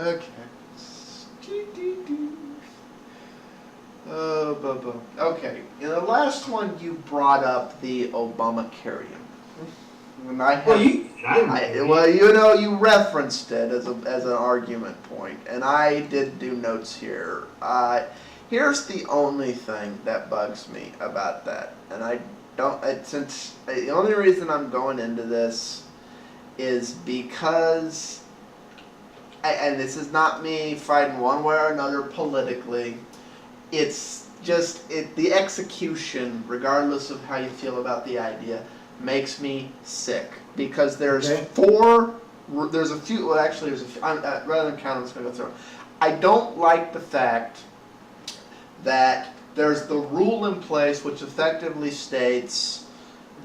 Okay. Okay. In the last one, you brought up the Obamacare. And I have, you referenced it as an argument point, and I did do notes here. Here's the only thing that bugs me about that, and I don't. Since the only reason I'm going into this is because, and this is not me fighting one way or another politically. It's just the execution, regardless of how you feel about the idea, makes me sick, because there's a few, well actually there's a few, rather than count, I'm just going to go through. I don't like the fact that there's the rule in place which effectively states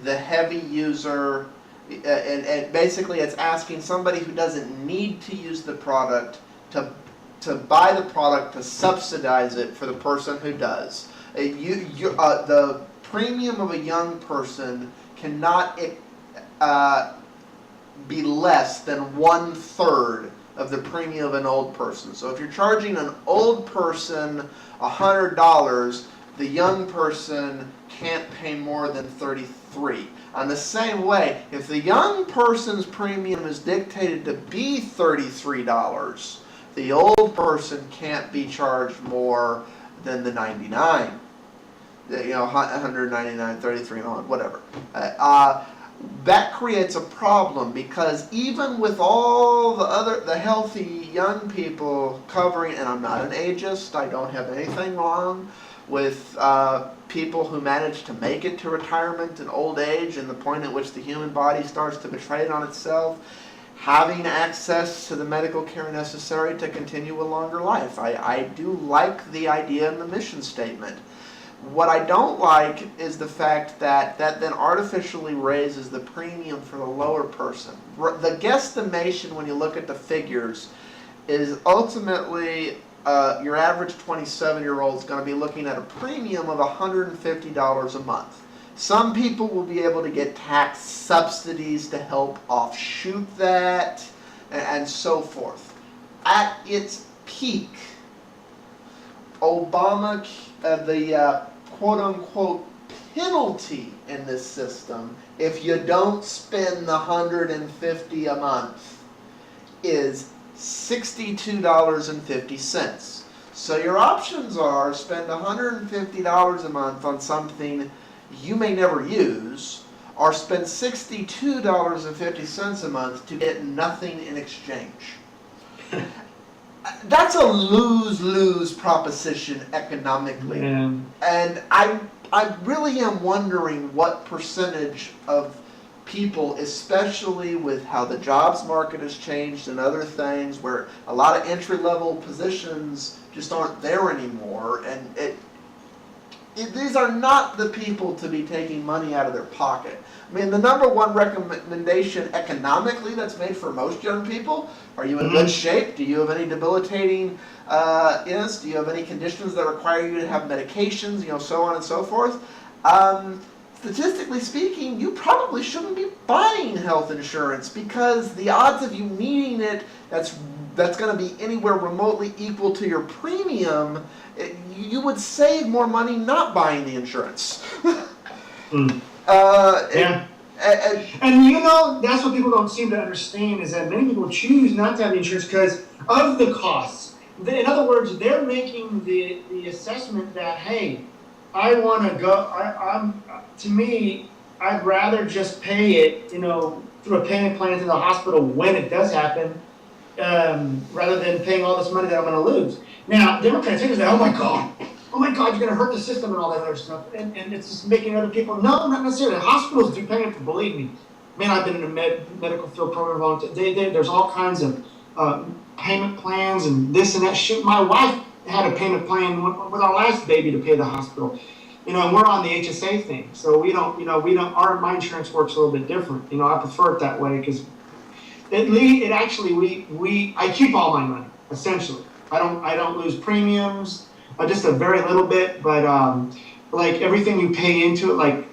the heavy user, and basically it's asking somebody who doesn't need to use the product to buy the product, to subsidize it for the person who does. The premium of a young person cannot be less than 1/3 of the premium of an old person. So if you're charging an old person $100, the young person can't pay more than $33. On the same way, if the young person's premium is dictated to be $33, the old person can't be charged more than the 99. 199, 33, whatever. That creates a problem, because even with all the healthy young people covering, and I'm not an ageist, I don't have anything wrong with people who manage to make it to retirement and old age, and the point at which the human body starts to betray it on itself, having access to the medical care necessary to continue a longer life. I do like the idea in the mission statement. What I don't like is the fact that then artificially raises the premium for the lower person. The guesstimation, when you look at the figures, is ultimately your average 27-year-old is going to be looking at a premium of $150 a month. Some people will be able to get tax subsidies to help offshoot that, and so forth. At its peak, the quote-unquote penalty in this system, if you don't spend the $150 a month, is $62.50. So your options are spend $150 a month on something you may never use, or spend $62.50 a month to get nothing in exchange. That's a lose-lose proposition economically. Yeah. And I really am wondering what percentage of people, especially with how the jobs market has changed and other things, where a lot of entry-level positions just aren't there anymore, and these are not the people to be taking money out of their pocket. I mean, the number one recommendation economically that's made for most young people: are you in good shape? Do you have any debilitating illness? Do you have any conditions that require you to have medications? So on and so forth. Statistically speaking, you probably shouldn't be buying health insurance, because the odds of you needing it that's going to be anywhere remotely equal to your premium, you would save more money not buying the insurance. Yeah. And that's what people don't seem to understand, is that many people choose not to have insurance because of the costs. In other words, they're making the assessment that, hey, I want to go, to me, I'd rather just pay it, through a payment plan to the hospital when it does happen, rather than paying all this money that I'm going to lose. Now, Democrats say that, oh my God, you're going to hurt the system and all that other stuff, and it's just making other people, no, not necessarily. Hospitals do pay it, believe me. Man, I've been in a medical field program for a long time. There's all kinds of payment plans and this and that shit. My wife had a payment plan with our last baby to pay the hospital. And we're on the HSA thing, so my insurance works a little bit different. I prefer it that way, because I keep all my money, essentially. I don't lose premiums, just a very little bit, but like everything you pay into it, like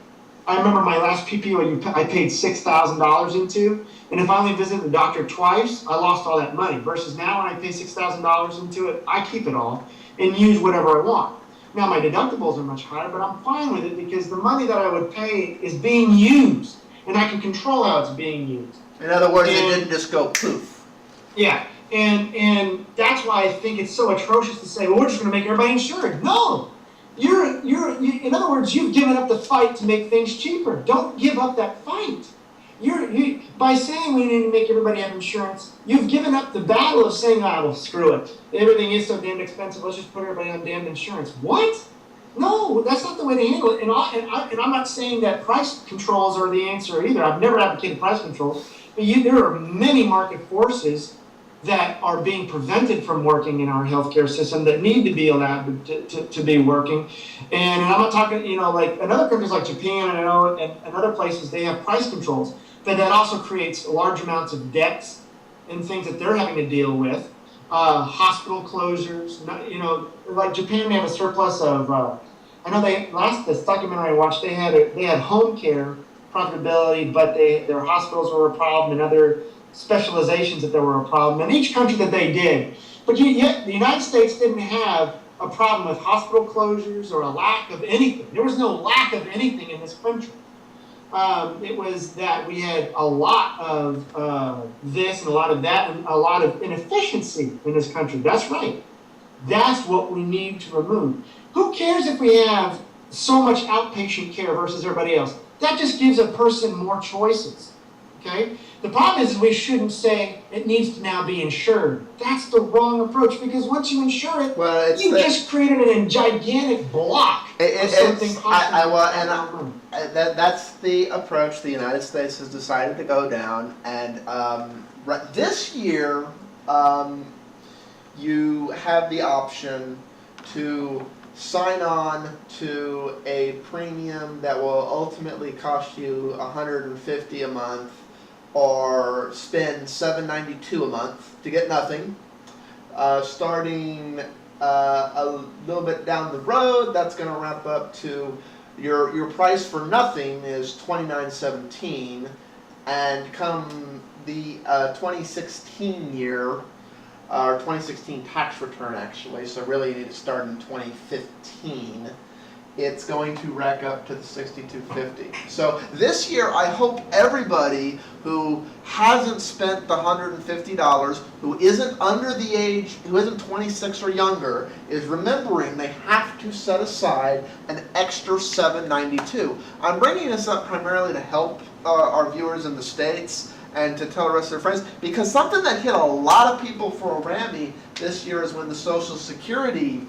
I remember my last PPO I paid $6,000 into, and if I only visited the doctor twice, I lost all that money. Versus now, when I pay $6,000 into it, I keep it all and use whatever I want. Now my deductibles are much higher, but I'm fine with it because the money that I would pay is being used, and I can control how it's being used. In other words, it didn't just go poof. Yeah, and that's why I think it's so atrocious to say, well, we're just going to make everybody insured. No. In other words, you've given up the fight to make things cheaper. Don't give up that fight. By saying we need to make everybody have insurance, you've given up the battle of saying, well, screw it. Everything is so damn expensive, let's just put everybody on damn insurance. What? No, that's not the way to handle it. And I'm not saying that price controls are the answer either. I've never advocated price controls. But there are many market forces that are being prevented from working in our healthcare system that need to be allowed to be working. And I'm not talking, like in other countries like Japan and other places, they have price controls, but that also creates large amounts of debts and things that they're having to deal with. Hospital closures, like Japan, they have a surplus of, I know this documentary I watched, they had home care profitability, but their hospitals were a problem and other specializations that there were a problem in each country that they did. But yet the United States didn't have a problem with hospital closures or a lack of anything. There was no lack of anything in this country. It was that we had a lot of this and a lot of that and a lot of inefficiency in this country. That's right. That's what we need to remove. Who cares if we have so much outpatient care versus everybody else? That just gives a person more choices. Okay? The problem is we shouldn't say it needs to now be insured. That's the wrong approach because once you insure it, just created a gigantic block of something costing that's the approach the United States has decided to go down. And this year, you have the option to sign on to a premium that will ultimately cost you $150 a month, or spend $792 a month to get nothing. Starting a little bit down the road, that's going to wrap up to your price for nothing is $29.17, and come the 2016 year, or 2016 tax return actually, so really you need to start in 2015. It's going to rack up to the $62.50. So this year, I hope everybody who hasn't spent the $150, who isn't under the age, who isn't 26 or younger, is remembering they have to set aside an extra $792. I'm bringing this up primarily to help our viewers in the States and to tell the rest of their friends, because something that hit a lot of people for a Rammy this year is when the Social Security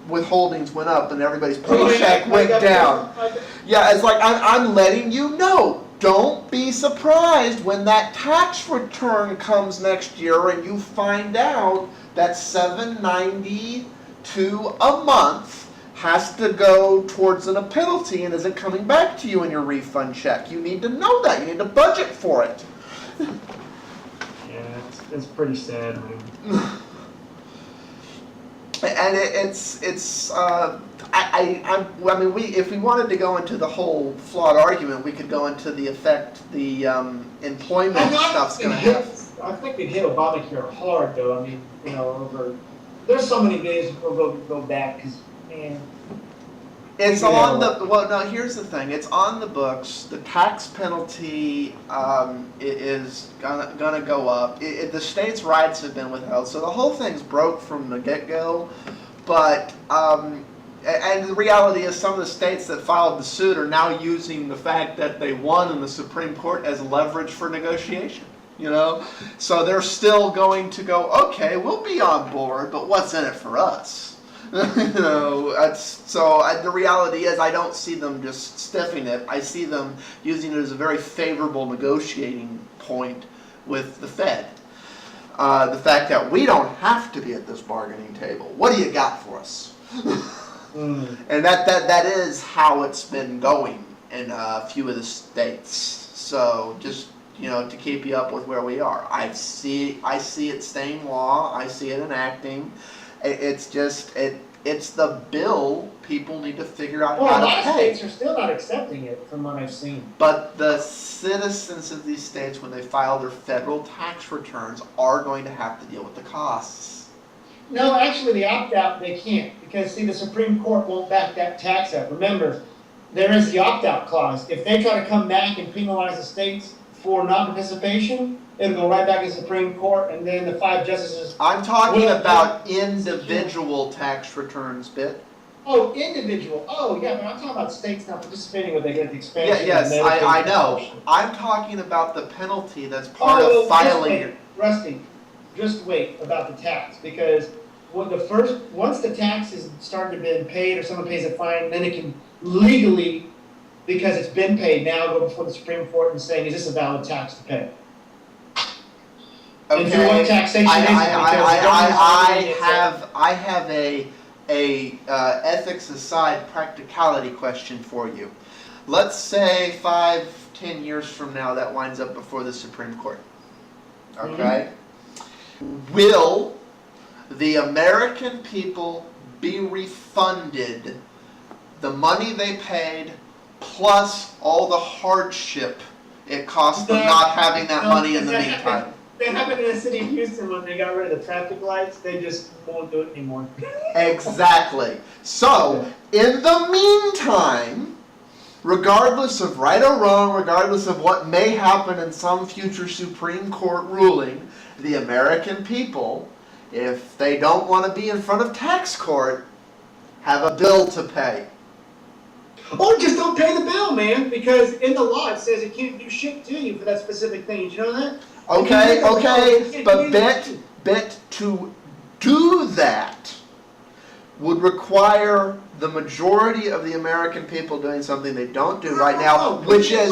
withholdings went up and everybody's paycheck went down. Yeah, it's like I'm letting you know. Don't be surprised when that tax return comes next year and you find out that $792 a month has to go towards a penalty and isn't coming back to you in your refund check. You need to know that. You need to budget for it. Yeah, it's pretty sad, man. And I mean, if we wanted to go into the whole flawed argument, we could go into the effect the employment stuff's going to have. I think we'd hit Obamacare hard, though. I mean, there's so many days we'll go back because, man. It's on the, well, no, here's the thing. It's on the books. The tax penalty is gonna go up. The states' rights have been withheld, so the whole thing's broke from the get-go. But, and the reality is some of the states that filed the suit are now using the fact that they won in the Supreme Court as leverage for negotiation. So they're still going to go, okay, we'll be on board, but what's in it for us? The reality is I don't see them just stiffing it. I see them using it as a very favorable negotiating point with the Fed. The fact that we don't have to be at this bargaining table. What do you got for us? And that is how it's been going in a few of the states. So just to keep you up with where we are. I see it staying law. I see it enacting. It's just It's the bill people need to figure out Well, a how lot to of pay. states are still not accepting it, from what I've seen. But the citizens of these states, when they file their federal tax returns, are going to have to deal with the costs. No, actually, the opt-out, they can't, because, see, the Supreme Court won't back that tax up. Remember, there is the opt-out clause. If they try to come back and penalize the states for non-participation, it'll go right back to the Supreme Court, and then the 5 justices... I'm talking about individual tax returns, Bit. Oh, individual. Oh, yeah, but I'm talking about states not participating when they get the expansion. Yes, I know. I'm talking about the penalty that's part of filing. Rusty, just wait about the tax, because once the tax is started to be paid or someone pays a fine, then it can legally, because it's been paid, now go before the Supreme Court and saying, is this a valid tax to pay? Okay. And through what taxation I have a ethics aside practicality question for you. Let's say 5-10 years from now that winds up before the Supreme Court. Okay? Mm-hmm. Will the American people be refunded the money they paid plus all the hardship it cost them not having that money in the meantime? That happened in the city of Houston when they got rid of the traffic lights. They just won't do it anymore. Exactly. So, in the meantime, regardless of right or wrong, regardless of what may happen in some future Supreme Court ruling, the American people, if they don't want to be in front of tax court, have a bill to pay. Or just don't pay the bill, man, because in the law it says it can't do shit to you for that specific thing. Did you know that? Okay, but bet to do that would require the majority of the American people doing something they don't do right now, which is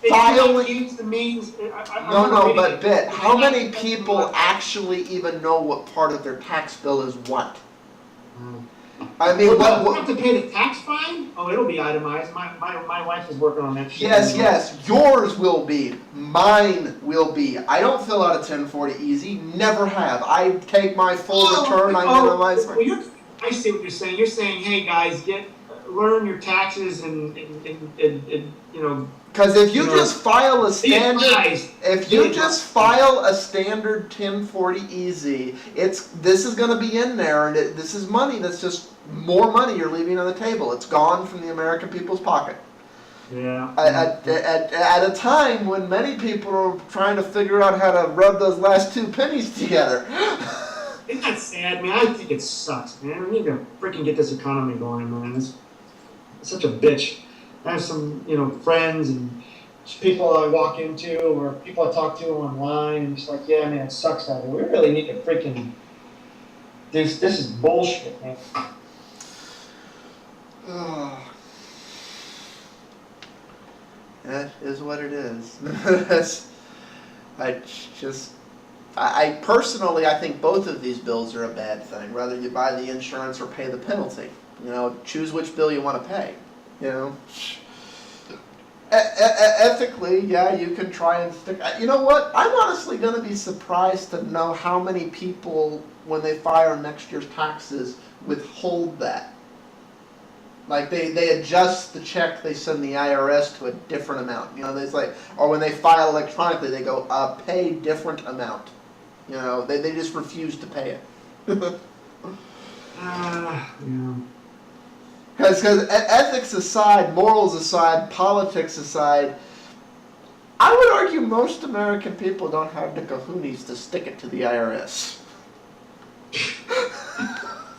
filing. The means. But how many people actually even know what part of their tax bill is what? I mean, what have to pay the tax fine? Oh, it'll be itemized. My wife is working on that shit. Yes, yours will be. Mine will be. I don't fill out a 1040 easy. Never have. I take my full return. I minimize my... I see what you're saying. You're saying, hey guys, learn your taxes and you know. Because if you just file a standard, just file a standard 1040 easy, this is going to be in there, and this is money that's just more money you're leaving on the table. It's gone from the American people's pocket. Yeah. At a time when many people are trying to figure out how to rub those last 2 pennies together. Isn't that sad, man? I think it sucks, man. We need to freaking get this economy going, man. It's such a bitch. I have some, friends and people I walk into or people I talk to online, and just like, yeah, man, it sucks out here. We really need to freaking. This is bullshit, man. That is what it is. I personally, I think both of these bills are a bad thing. Whether you buy the insurance or pay the penalty, choose which bill you want to pay. Ethically, yeah, you can try and stick. You know what? I'm honestly going to be surprised to know how many people, when they file next year's taxes, withhold that. Like they adjust the check they send the IRS to a different amount. Or when they file electronically, they go pay different amount. They just refuse to pay it. Yeah. Because ethics aside, morals aside, politics aside, I would argue most American people don't have the kahunas to stick it to the IRS.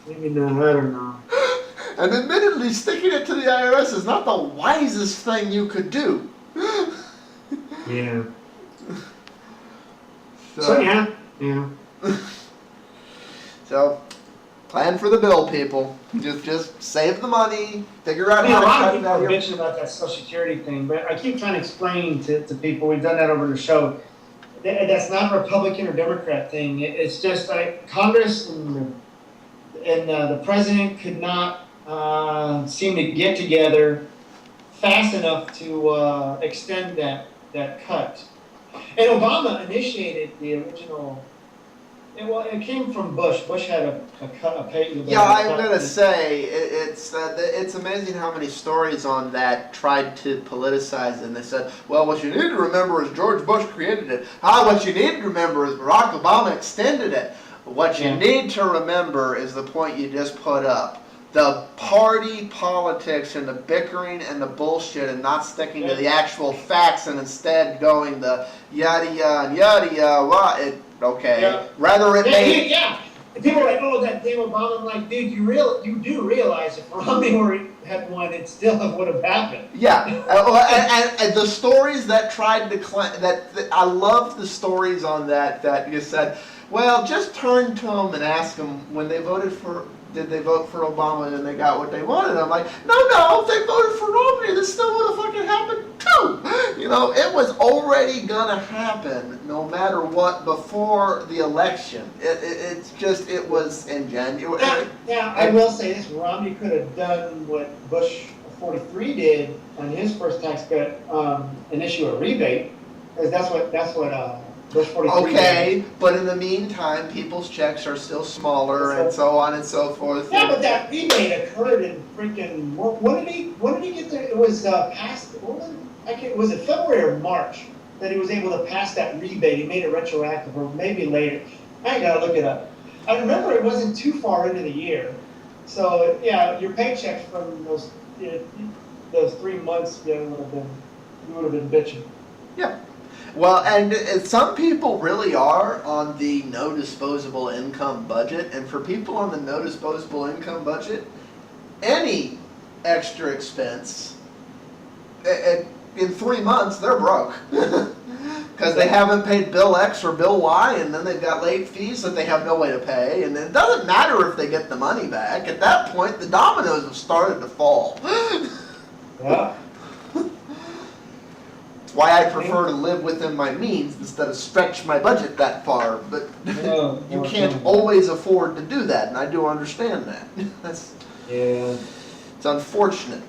Maybe not, I don't know. And admittedly, sticking it to the IRS is not the wisest thing you could do. Yeah. So yeah. So, plan for the bill, people. Just save the money, figure out how to cut it out. People bitching about that Social Security thing, but I keep trying to explain to people, we've done that over the show, that's not a Republican or Democrat thing. It's just like Congress and the president could not seem to get together fast enough to extend that cut. And Obama initiated the original It came from Bush. Bush had a page. Yeah, I'm gonna say it's amazing how many stories on that tried to politicize it. And they said, well, what you need to remember is George Bush created it. What you need to remember is Barack Obama extended it. What you need to remember is the point you just put up. The party politics and the bickering and the bullshit and not sticking to the actual facts and instead going the yada yada and yada yada. Okay. Yeah. Rather it may. Yeah. People are like, oh, that Dave Obama. I'm like, dude, you do realize if Romney had won, it still would have happened. Yeah. And the stories that tried to claim that I loved the stories on that you said, well, just turn to them and ask them when they voted for. Did they vote for Obama and they got what they wanted? I'm like, no, if they voted for Romney, this still would have fucking happened too. You know, it was already gonna happen no matter what before the election. It was in January. Now, I will say this: Romney could have done what Bush 43 did on his first tax cut, and issue a rebate, because that's what Bush 43 Okay, did. but in the meantime, people's checks are still smaller and so on and so forth. Yeah, but that rebate occurred in freaking. When did he get there? It was passed. Was it February or March that he was able to pass that rebate? He made it retroactive, or maybe later. I gotta look it up. I remember it wasn't too far into the year, so yeah, your paychecks from those 3 months, you would have been bitching. Yeah. Well, and some people really are on the no disposable income budget, and for people on the no disposable income budget, any extra expense, in 3 months, they're broke. Because they haven't paid Bill X or Bill Y, and then they've got late fees that they have no way to pay, and it doesn't matter if they get the money back. At that point, the dominoes have started to fall. Yeah. Why I prefer to live within my means instead of stretch my budget that far, but you can't always afford to do that, and I do understand that. It's unfortunate.